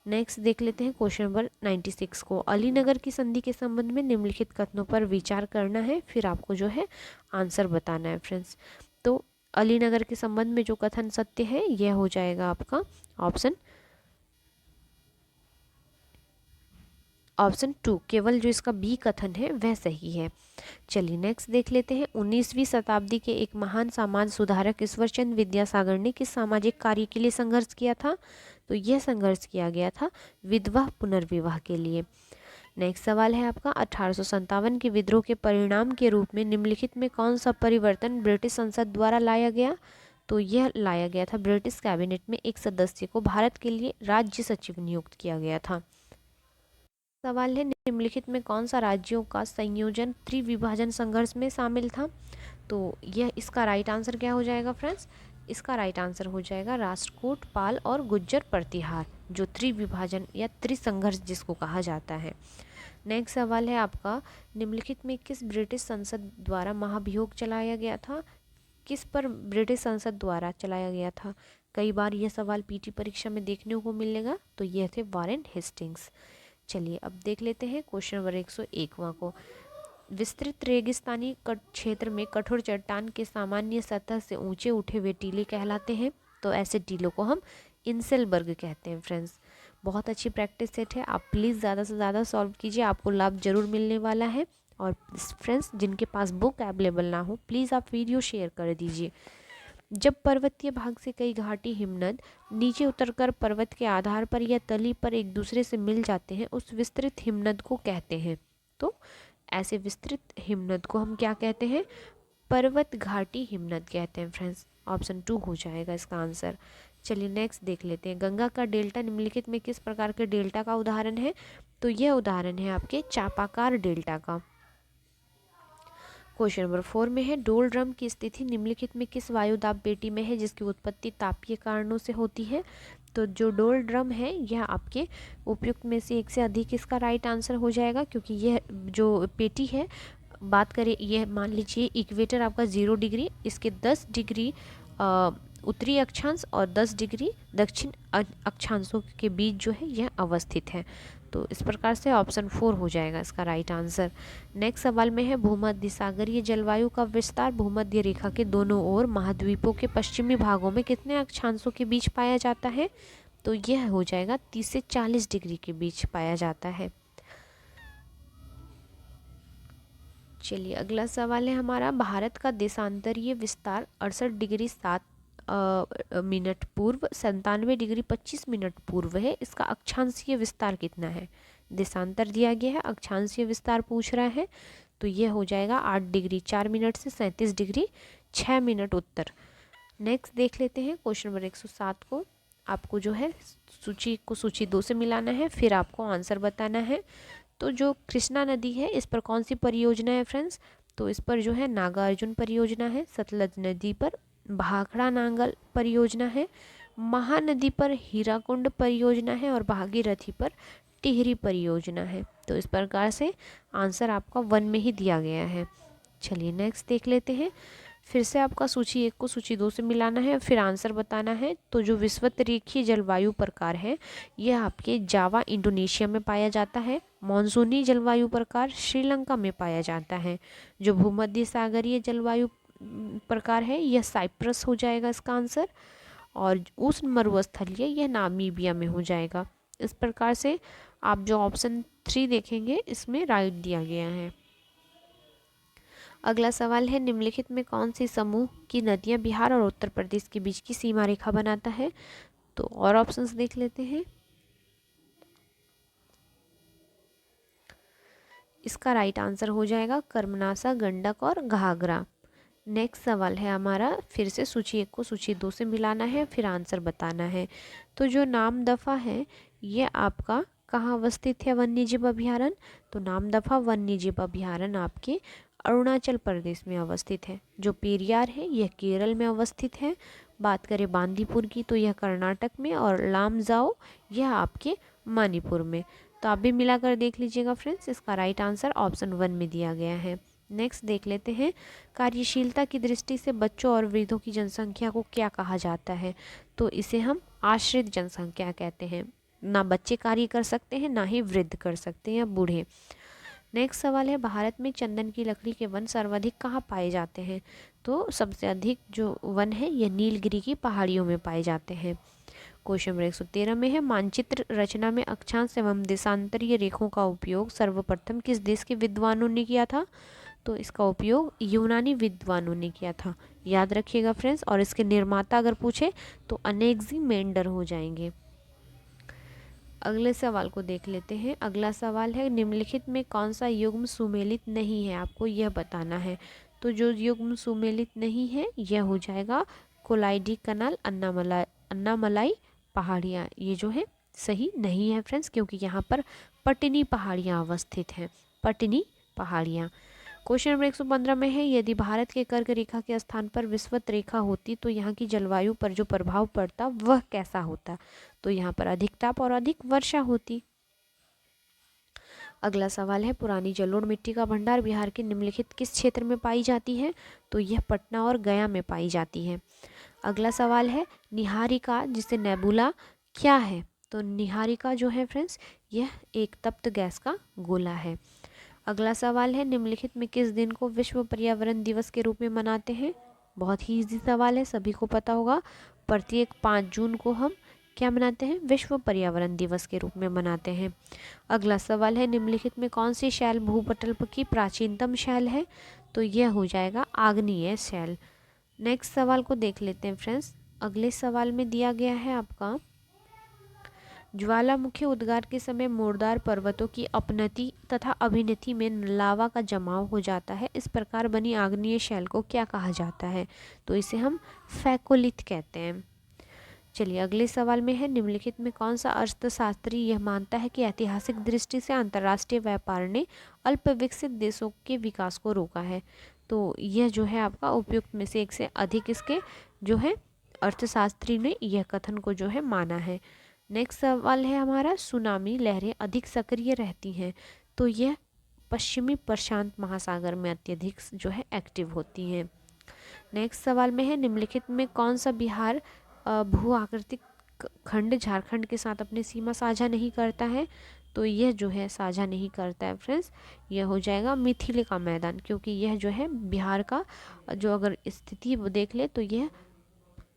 नेक्स्ट देख लेते हैं क्वेश्चन नंबर 96 को। अलीनगर की संधि के संबंध में निम्नलिखित कथनों पर विचार करना है, फिर आपको जो है आंसर बताना है फ्रेंड्स। तो अलीनगर के संबंध में जो कथन सत्य है यह हो जाएगा आपका ऑप्शन 2, केवल जो इसका बी कथन है वह सही है। चलिए नेक्स्ट देख लेते हैं। 19वीं शताब्दी के एक महान समाज सुधारक ईश्वरचंद विद्यासागर ने किस सामाजिक कार्य के लिए संघर्ष किया था? तो यह संघर्ष किया गया था विधवा पुनर्विवाह के लिए। नेक्स्ट सवाल है आपका 1857 के विद्रोह के परिणाम के रूप में निम्नलिखित में कौन सा परिवर्तन ब्रिटिश संसद द्वारा लाया गया? तो यह लाया गया था ब्रिटिश कैबिनेट में एक सदस्य को भारत के लिए राज्य सचिव नियुक्त किया गया था। सवाल है निम्नलिखित में कौन सा राज्यों का संयोजन त्रिविभाजन संघर्ष में शामिल था? तो यह इसका राइट आंसर क्या हो जाएगा फ्रेंड्स? इसका राइट आंसर हो जाएगा राष्ट्रकूट, पाल और गुज्जर प्रतिहार, जो त्रिविभाजन या त्रिसंघर्ष जिसको कहा जाता है। नेक्स्ट सवाल है आपका निम्नलिखित में किस ब्रिटिश संसद द्वारा महाभियोग चलाया गया था? किस पर ब्रिटिश संसद द्वारा चलाया गया था? कई बार यह सवाल पीटी परीक्षा में देखने को मिलेगा। तो यह थे वारेन हेस्टिंग्स। चलिए अब देख लेते हैं क्वेश्चन नंबर 101वां को। विस्तृत रेगिस्तानी क्षेत्र में कठोर चट्टान के सामान्य सतह से ऊंचे उठे हुए टीले कहलाते हैं। तो ऐसे टीलों को हम इंसेलबर्ग कहते हैं फ्रेंड्स। बहुत अच्छी प्रैक्टिस सेट है, आप प्लीज़ ज़्यादा से ज़्यादा सॉल्व कीजिए, आपको लाभ जरूर मिलने वाला है। और फ्रेंड्स जिनके पास बुक अवेलेबल ना हो प्लीज़ आप वीडियो शेयर कर दीजिए। जब पर्वतीय भाग से कई घाटी हिमनद नीचे उतरकर पर्वत के आधार पर या तली पर एक दूसरे से मिल जाते हैं उस विस्तृत हिमनद को कहते हैं। तो ऐसे विस्तृत हिमनद को हम क्या कहते हैं? पर्वत घाटी हिमनद कहते हैं फ्रेंड्स। ऑप्शन 2 हो जाएगा इसका आंसर। चलिए नेक्स्ट देख लेते हैं। गंगा का डेल्टा निम्नलिखित में किस प्रकार के डेल्टा का उदाहरण है? तो यह उदाहरण है आपके चापाकार डेल्टा का। क्वेश्चन नंबर 4 में है डोल ड्रम की स्थिति निम्नलिखित में किस वायुदाब पेटी में है जिसकी उत्पत्ति तापीय कारणों से होती है? तो जो डोल ड्रम है यह आपके उपयुक्त में से एक से अधिक इसका राइट आंसर हो जाएगा, क्योंकि यह जो पेटी है, बात करें यह मान लीजिए इक्वेटर आपका 0 डिग्री, इसके 10 डिग्री उत्तरी अक्षांश और 10 डिग्री दक्षिण अक्षांशों के बीच जो है यह अवस्थित है। तो इस प्रकार से ऑप्शन 4 हो जाएगा इसका राइट आंसर। नेक्स्ट सवाल में है भूमध्य सागरीय जलवायु का विस्तार भूमध्य रेखा के दोनों ओर महाद्वीपों के पश्चिमी भागों में कितने अक्षांशों के बीच पाया जाता है? तो यह हो जाएगा 30 से 40 डिग्री के बीच पाया जाता है। चलिए अगला सवाल है हमारा भारत का देशांतरीय विस्तार 68 डिग्री 7 मिनट पूर्व 97 डिग्री 25 मिनट पूर्व है। इसका अक्षांशीय विस्तार कितना है? देशांतर दिया गया है, अक्षांशीय विस्तार पूछ रहा है। तो यह हो जाएगा 8 डिग्री 4 मिनट से 37 डिग्री 6 मिनट उत्तर। नेक्स्ट देख लेते हैं क्वेश्चन नंबर 107 को। आपको जो है सूची को सूची 2 से मिलाना है, फिर आपको आंसर बताना है। तो जो कृष्णा नदी है इस पर कौन सी परियोजना है फ्रेंड्स? तो इस पर जो है नागार्जुन परियोजना है। सतलज नदी पर भाखड़ा नांगल परियोजना है। महानदी पर हीराकुंड परियोजना है और भागीरथी पर टिहरी परियोजना है। तो इस प्रकार से आंसर आपका 1 में ही दिया गया है। चलिए नेक्स्ट देख लेते हैं। फिर से आपका सूची 1 को सूची 2 से मिलाना है, फिर आंसर बताना है। तो जो विषुवत-रेखीय जलवायु प्रकार है यह आपके जावा इंडोनेशिया में पाया जाता है। मॉनसूनी जलवायु प्रकार श्रीलंका में पाया जाता है। जो भूमध्य सागरीय जलवायु प्रकार है यह साइप्रस हो जाएगा इसका आंसर। और उष्ण मरुस्थलीय यह नामीबिया में हो जाएगा। इस प्रकार से आप जो ऑप्शन 3 देखेंगे इसमें राइट दिया गया है। अगला सवाल है निम्नलिखित में कौन सी समूह की नदियां बिहार और उत्तर प्रदेश के बीच की सीमा रेखा बनाता है? तो और ऑप्शंस देख लेते हैं। इसका राइट आंसर हो जाएगा कर्मनासा, गंडक और घाघरा। नेक्स्ट सवाल है हमारा, फिर से सूची 1 को सूची 2 से मिलाना है, फिर आंसर बताना है। तो जो नामदफा है ये आपका कहाँ अवस्थित है वन्यजीव अभ्यारण्य? तो नामदफा वन्यजीव अभ्यारण्य आपके अरुणाचल प्रदेश में अवस्थित है। जो पेरियार है यह केरल में अवस्थित है। बात करें बांदीपुर की तो यह कर्नाटक में, और लामजाओ यह आपके मणिपुर में। तो आप भी मिलाकर देख लीजिएगा फ्रेंड्स। इसका राइट आंसर ऑप्शन 1 में दिया गया है। नेक्स्ट देख लेते हैं। कार्यशीलता की दृष्टि से बच्चों और वृद्धों की जनसंख्या को क्या कहा जाता है? तो इसे हम आश्रित जनसंख्या कहते हैं। ना बच्चे कार्य कर सकते हैं ना ही वृद्ध कर सकते हैं या बूढ़े। नेक्स्ट सवाल है भारत में चंदन की लकड़ी के वन सर्वाधिक कहाँ पाए जाते हैं? तो सबसे अधिक जो वन है यह नीलगिरी की पहाड़ियों में पाए जाते हैं। क्वेश्चन नंबर 113 में है मानचित्र रचना में अक्षांश एवं देशांतरीय रेखों का उपयोग सर्वप्रथम किस देश के विद्वानों ने किया था? तो इसका उपयोग यूनानी विद्वानों ने किया था। याद रखिएगा फ्रेंड्स। और इसके निर्माता अगर पूछे तो अनेक्सी मेंडर हो जाएंगे। अगले सवाल को देख लेते हैं। अगला सवाल है, निम्नलिखित में कौन सा युग्म सुमेलित नहीं है, आपको यह बताना है। तो जो युग्म सुमेलित नहीं है यह हो जाएगा कोलाइडी कनाल, अन्नामलाई पहाड़ियाँ। ये जो है सही नहीं है फ्रेंड्स, क्योंकि यहाँ पर पटनी पहाड़ियाँ अवस्थित हैं, पटनी पहाड़ियाँ। क्वेश्चन नंबर 115 में है, यदि भारत के कर्क रेखा के स्थान पर विषुवत रेखा होती तो यहाँ की जलवायु पर जो प्रभाव पड़ता वह कैसा होता। तो यहाँ पर अधिक ताप और अधिक वर्षा होती। अगला सवाल है, पुरानी जलोढ़ मिट्टी का भंडार बिहार के निम्नलिखित किस क्षेत्र में पाई जाती है। तो यह पटना और गया में पाई जाती है। अगला सवाल है, निहारिका जिसे नेबुला क्या है। तो निहारिका जो है फ्रेंड्स यह एक तप्त गैस का गोला है। अगला सवाल है, निम्नलिखित में किस दिन को विश्व पर्यावरण दिवस के रूप में मनाते हैं। बहुत ही इजी सवाल है, सभी को पता होगा। प्रत्येक 5 जून को हम क्या मनाते हैं, विश्व पर्यावरण दिवस के रूप में मनाते हैं। अगला सवाल है, निम्नलिखित में कौन सी शैल भूपटल की प्राचीनतम शैल है। तो यह हो जाएगा आग्नेय शैल। नेक्स्ट सवाल को देख लेते हैं फ्रेंड्स। अगले सवाल में दिया गया है आपका, ज्वालामुखी उद्गार के समय मोरदार पर्वतों की अपनति तथा अभिनति में लावा का जमाव हो जाता है। इस प्रकार बनी आग्नेय शैल को क्या कहा जाता है। तो इसे हम फैकोलिथ कहते हैं। चलिए अगले सवाल में है, निम्नलिखित में कौन सा अर्थशास्त्री यह मानता है कि ऐतिहासिक दृष्टि से अंतर्राष्ट्रीय व्यापार ने अल्प विकसित देशों के विकास को रोका है। तो यह जो है आपका उपयुक्त में से एक से अधिक इसके जो है अर्थशास्त्री ने यह कथन को जो है माना है। नेक्स्ट सवाल है हमारा, सुनामी लहरें अधिक सक्रिय रहती हैं। तो यह पश्चिमी प्रशांत महासागर में अत्यधिक जो है एक्टिव होती हैं। नेक्स्ट सवाल में है, निम्नलिखित में कौन सा बिहार भू आकृतिक खंड झारखंड के साथ अपनी सीमा साझा नहीं करता है। तो यह जो है साझा नहीं करता है फ्रेंड्स, यह हो जाएगा मिथिले मैदान, क्योंकि यह जो है बिहार का जो अगर स्थिति देख ले तो यह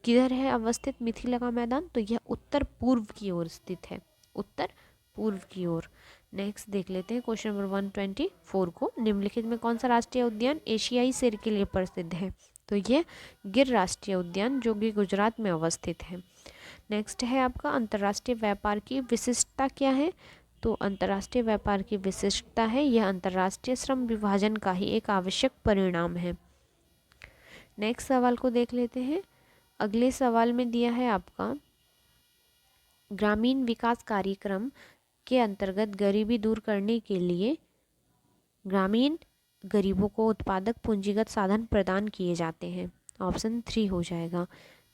किधर है अवस्थित मिथिला का मैदान। तो यह उत्तर पूर्व की ओर स्थित है, उत्तर पूर्व की ओर। नेक्स्ट देख लेते हैं क्वेश्चन नंबर 124 को, निम्नलिखित में कौन सा राष्ट्रीय उद्यान एशियाई शेर के लिए प्रसिद्ध है। तो यह गिर राष्ट्रीय उद्यान जो कि गुजरात में अवस्थित है। नेक्स्ट है आपका, अंतर्राष्ट्रीय व्यापार की विशिष्टता क्या है। तो अंतर्राष्ट्रीय व्यापार की विशिष्टता है यह अंतर्राष्ट्रीय श्रम विभाजन का ही एक आवश्यक परिणाम है। नेक्स्ट सवाल को देख लेते हैं। अगले सवाल में दिया है आपका, ग्रामीण विकास कार्यक्रम के अंतर्गत गरीबी दूर करने के लिए ग्रामीण गरीबों को उत्पादक पूंजीगत साधन प्रदान किए जाते हैं। ऑप्शन 3 हो जाएगा।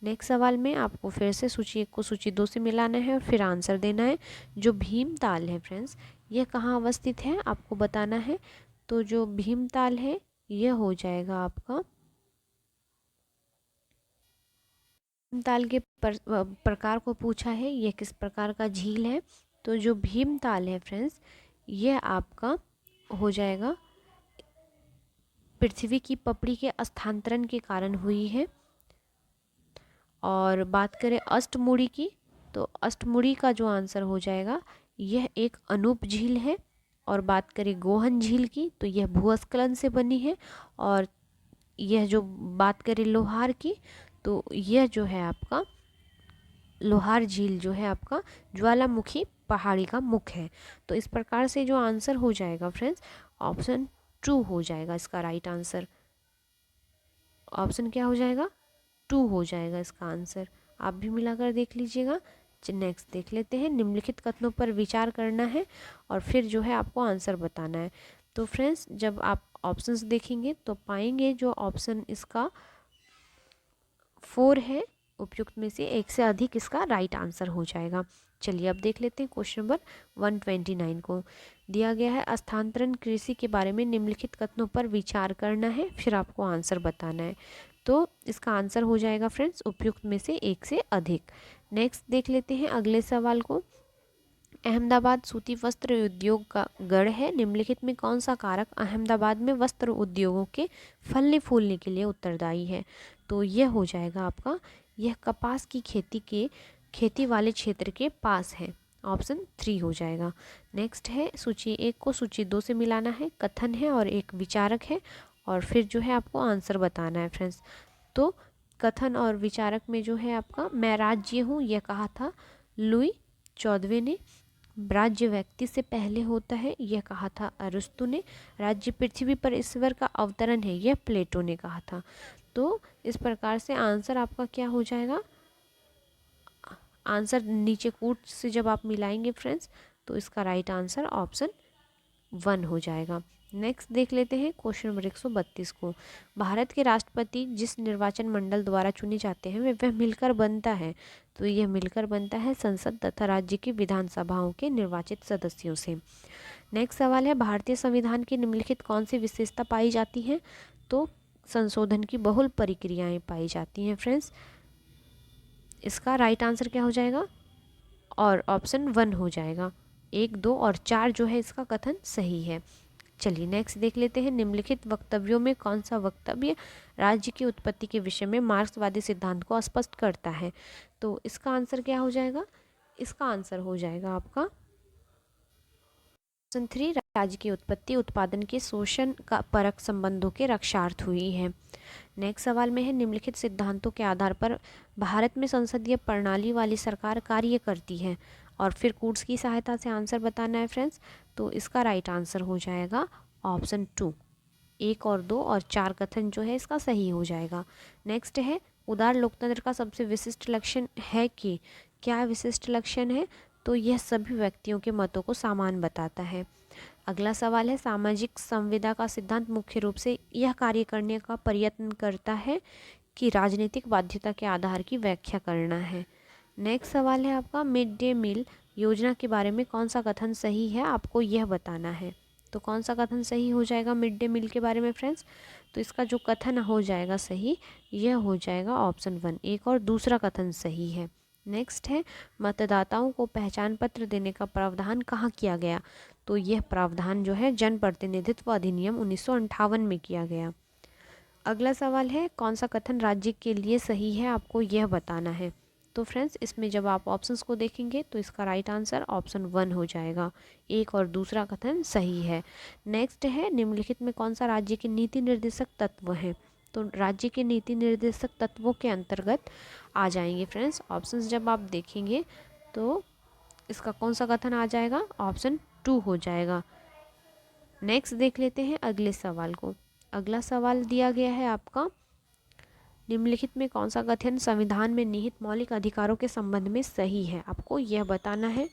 नेक्स्ट सवाल में आपको फिर से सूची 1 को सूची 2 से मिलाना है और फिर आंसर देना है। जो भीमताल है फ्रेंड्स यह कहाँ अवस्थित है आपको बताना है। तो जो भीमताल है यह हो जाएगा आपका, भीमताल के प्रकार को पूछा है, यह किस प्रकार का झील है। तो जो भीमताल है फ्रेंड्स यह आपका हो जाएगा पृथ्वी की पपड़ी के स्थानांतरण के कारण हुई है। और बात करें अष्टमुड़ी की, तो अष्टमुड़ी का जो आंसर हो जाएगा यह एक अनूप झील है। और बात करें गोहन झील की तो यह भूस्खलन से बनी है। और यह जो बात करें लोहार की तो यह जो है आपका लोहार झील जो है आपका ज्वालामुखी पहाड़ी का मुख है। तो इस प्रकार से जो आंसर हो जाएगा फ्रेंड्स ऑप्शन 2 हो जाएगा इसका राइट आंसर। ऑप्शन क्या हो जाएगा 2 हो जाएगा इसका आंसर। आप भी मिलाकर देख लीजिएगा। नेक्स्ट देख लेते हैं, निम्नलिखित कथनों पर विचार करना है और फिर जो है आपको आंसर बताना है। तो फ्रेंड्स जब आप ऑप्शंस देखेंगे तो पाएंगे जो ऑप्शन इसका 4 है उपयुक्त में से एक से अधिक इसका राइट आंसर हो जाएगा। चलिए अब देख लेते हैं क्वेश्चन नंबर 129 को। दिया गया है, स्थानांतरण कृषि के बारे में निम्नलिखित कथनों पर विचार करना है फिर आपको आंसर बताना है। तो इसका आंसर हो जाएगा फ्रेंड्स उपयुक्त में से एक से अधिक। नेक्स्ट देख लेते हैं अगले सवाल को, अहमदाबाद सूती वस्त्र उद्योग का गढ़ है, निम्नलिखित में कौन सा कारक अहमदाबाद में वस्त्र उद्योगों के फलने फूलने के लिए उत्तरदायी है। तो यह हो जाएगा आपका, यह कपास की खेती वाले क्षेत्र के पास है। ऑप्शन 3 हो जाएगा। नेक्स्ट है, सूची 1 को सूची 2 से मिलाना है, कथन है और एक विचारक है और फिर जो है आपको आंसर बताना है फ्रेंड्स। तो कथन और विचारक में जो है आपका, मैं राज्य हूँ यह कहा था लुई 14वें ने। राज्य व्यक्ति से पहले होता है, यह कहा था अरस्तु ने। राज्य पृथ्वी पर ईश्वर का अवतरण है, यह प्लेटो ने कहा था। तो इस प्रकार से आंसर आपका क्या हो जाएगा, आंसर नीचे कूट से जब आप मिलाएंगे फ्रेंड्स, तो इसका राइट आंसर ऑप्शन 1 हो जाएगा। नेक्स्ट देख लेते हैं क्वेश्चन नंबर 132 को। भारत के राष्ट्रपति जिस निर्वाचन मंडल द्वारा चुने जाते हैं वह मिलकर बनता है, तो यह मिलकर बनता है संसद तथा राज्य की विधानसभाओं के निर्वाचित सदस्यों से। नेक्स्ट सवाल है, भारतीय संविधान की निम्नलिखित कौन सी विशेषता पाई जाती है, तो संशोधन की बहुल प्रक्रियाएं पाई जाती हैं फ्रेंड्स। इसका राइट आंसर क्या हो जाएगा, और ऑप्शन 1 हो जाएगा। 1, 2 और 4 जो है इसका कथन सही है। चलिए नेक्स्ट देख लेते हैं, निम्नलिखित वक्तव्यों में कौन सा वक्तव्य राज्य की उत्पत्ति के विषय में मार्क्सवादी सिद्धांत को स्पष्ट करता है, तो इसका आंसर क्या हो जाएगा, इसका आंसर हो जाएगा आपका ऑप्शन 3, राज्य की उत्पत्ति उत्पादन के शोषण का परक संबंधों के रक्षार्थ हुई है। नेक्स्ट सवाल में है, निम्नलिखित सिद्धांतों के आधार पर भारत में संसदीय प्रणाली वाली सरकार कार्य करती है, और फिर कूट्स की सहायता से आंसर बताना है फ्रेंड्स। तो इसका राइट आंसर हो जाएगा ऑप्शन 2। 1 और 2 और 4 कथन जो है इसका सही हो जाएगा। नेक्स्ट है, उदार लोकतंत्र का सबसे विशिष्ट लक्षण है कि, क्या विशिष्ट लक्षण है, तो यह सभी व्यक्तियों के मतों को समान बताता है। अगला सवाल है, सामाजिक संविदा का सिद्धांत मुख्य रूप से यह कार्य करने का प्रयत्न करता है कि राजनीतिक बाध्यता के आधार की व्याख्या करना है। नेक्स्ट सवाल है आपका, मिड डे मील योजना के बारे में कौन सा कथन सही है, आपको यह बताना है। तो कौन सा कथन सही हो जाएगा मिड डे मील के बारे में फ्रेंड्स, तो इसका जो कथन हो जाएगा सही, यह हो जाएगा ऑप्शन 1। 1 और दूसरा कथन सही है। नेक्स्ट है, मतदाताओं को पहचान पत्र देने का प्रावधान कहाँ किया गया, तो यह प्रावधान जो है जन प्रतिनिधित्व अधिनियम 1958 में किया गया। अगला सवाल है, कौन सा कथन राज्य के लिए सही है, आपको यह बताना है। तो फ्रेंड्स इसमें जब आप ऑप्शंस को देखेंगे तो इसका राइट आंसर ऑप्शन 1 हो जाएगा। 1 और दूसरा कथन सही है। नेक्स्ट है, निम्नलिखित में कौन सा राज्य के नीति निर्देशक तत्व है, तो राज्य के नीति निर्देशक तत्वों के अंतर्गत आ जाएंगे फ्रेंड्स। ऑप्शंस जब आप देखेंगे तो इसका कौन सा कथन आ जाएगा, ऑप्शन 2 हो जाएगा। नेक्स्ट देख लेते हैं अगले सवाल को। अगला सवाल दिया गया है आपका, निम्नलिखित में कौन सा कथन संविधान में निहित मौलिक अधिकारों के संबंध में सही है, आपको यह बताना है।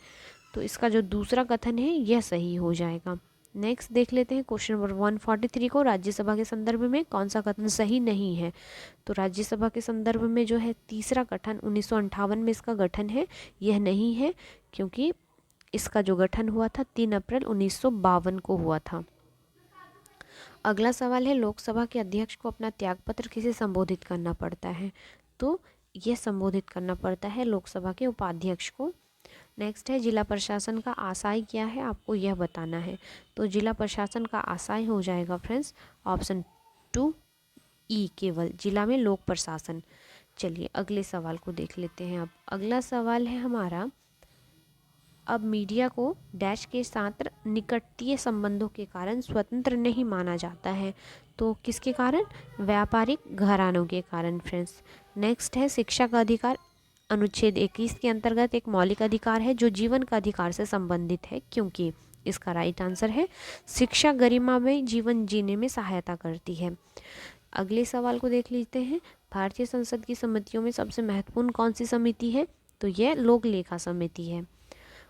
तो इसका जो दूसरा कथन है यह सही हो जाएगा। नेक्स्ट देख लेते हैं क्वेश्चन नंबर 143 को, राज्यसभा के संदर्भ में कौन सा कथन सही नहीं है, तो राज्यसभा के संदर्भ में जो है तीसरा कथन 1958 में इसका गठन है, यह नहीं है, क्योंकि इसका जो गठन हुआ था 3 अप्रैल 1952 को हुआ था। अगला सवाल है, लोकसभा के अध्यक्ष को अपना त्यागपत्र किसे संबोधित करना पड़ता है, तो यह संबोधित करना पड़ता है लोकसभा के उपाध्यक्ष को। नेक्स्ट है, जिला प्रशासन का आशय क्या है, आपको यह बताना है। तो जिला प्रशासन का आशय हो जाएगा फ्रेंड्स ऑप्शन 2 ई, केवल जिला में लोक प्रशासन। चलिए अगले सवाल को देख लेते हैं। अब अगला सवाल है हमारा, अब मीडिया को डैश के साथ निकटतीय संबंधों के कारण स्वतंत्र नहीं माना जाता है, तो किसके कारण, व्यापारिक घरानों के कारण फ्रेंड्स। नेक्स्ट है, शिक्षा का अधिकार अनुच्छेद 21 के अंतर्गत एक मौलिक अधिकार है जो जीवन का अधिकार से संबंधित है, क्योंकि इसका राइट आंसर है शिक्षा गरिमा में जीवन जीने में सहायता करती है। अगले सवाल को देख लेते हैं, भारतीय संसद की समितियों में सबसे महत्वपूर्ण कौन सी समिति है, तो यह लोक लेखा समिति है।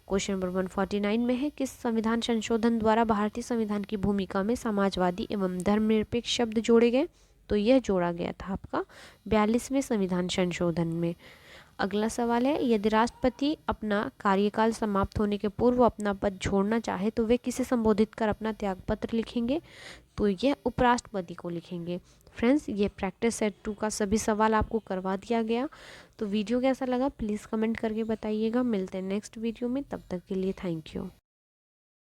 क्वेश्चन नंबर 149 में है, किस संविधान संशोधन द्वारा भारतीय संविधान की भूमिका में समाजवादी एवं धर्मनिरपेक्ष शब्द जोड़े गए, तो यह जोड़ा गया था आपका 42वें संविधान संशोधन में। अगला सवाल है, यदि राष्ट्रपति अपना कार्यकाल समाप्त होने के पूर्व अपना पद छोड़ना चाहे तो वे किसे संबोधित कर अपना त्यागपत्र लिखेंगे, तो यह उपराष्ट्रपति को लिखेंगे। फ्रेंड्स ये प्रैक्टिस सेट 2 का सभी सवाल आपको करवा दिया गया। तो वीडियो कैसा लगा प्लीज़ कमेंट करके बताइएगा। मिलते हैं नेक्स्ट वीडियो में, तब तक के लिए थैंक यू।